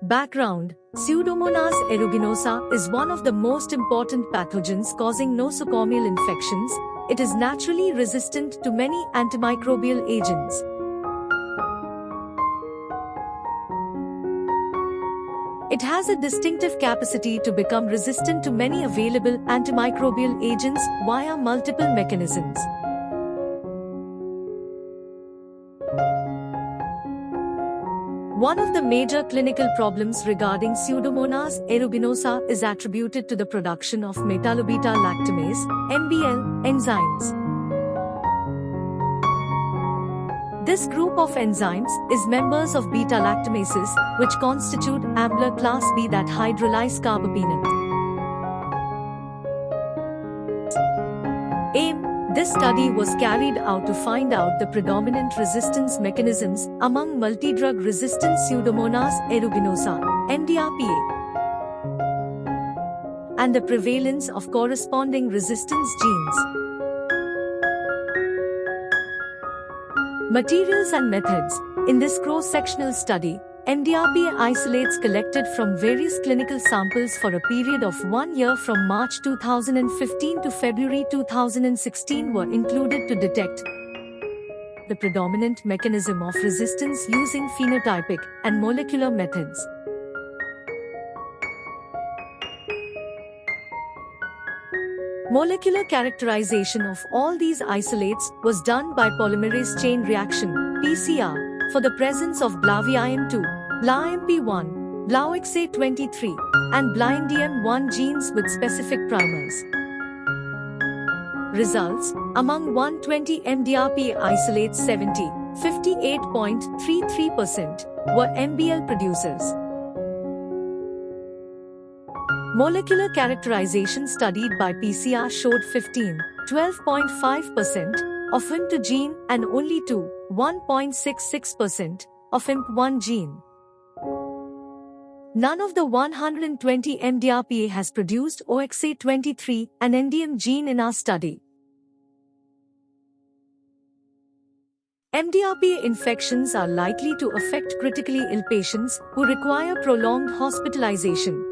Background: Pseudomonas aeruginosa is one of the most important pathogens causing nosocomial infections. It is naturally resistant to many antimicrobial agents. It has a distinctive capacity to become resistant to many available antimicrobial agents via multiple mechanisms. One of the major clinical problems regarding Pseudomonas aeruginosa is attributed to the production of Metallo Beta-Lactamase (MBL) enzymes. This group of enzymes is members of beta-lactamases, which constitute ambler class B that hydrolyze carbapenems. This study was carried out to find out the predominant resistance mechanisms among multidrug-resistant Pseudomonas aeruginosa (MDRPA) and the prevalence of corresponding resistance genes. Materials and methods. In this cross-sectional study, MDRPA isolates collected from various clinical samples for a period of 1 year from March 2015 to February 2016 were included to detect the predominant mechanism of resistance using phenotypic and molecular methods. Molecular characterization of all these isolates was done by polymerase chain reaction (PCR) for the presence of BLAVIIM2, BLAMP1, BLAOXA23, and BLINDM1 genes with specific primers. Results: among 120 MDRPA isolates 58.33% were MBL producers. Molecular characterization studied by PCR showed 12.5% of IMP2 gene and only 1.66% of IMP1 gene. None of the 120 MDRPA has produced OXA23 and NDM gene in our study. MDRPA infections are likely to affect critically ill patients who require prolonged hospitalization.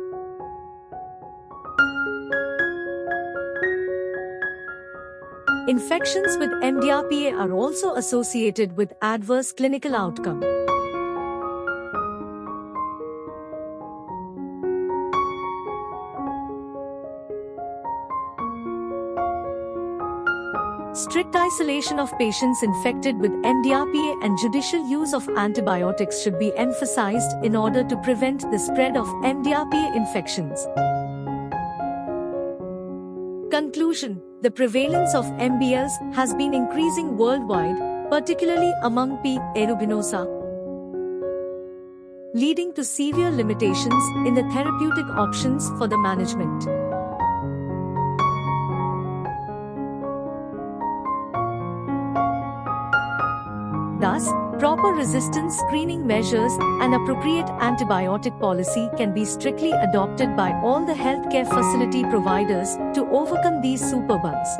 Infections with MDRPA are also associated with adverse clinical outcome. Strict isolation of patients infected with MDRPA and judicial use of antibiotics should be emphasized in order to prevent the spread of MDRPA infections. Conclusion: the prevalence of MBLs has been increasing worldwide, particularly among P. aeruginosa, leading to severe limitations in the therapeutic options for the management. Thus, proper resistance screening measures and appropriate antibiotic policy can be strictly adopted by all the healthcare facility providers to overcome these superbugs.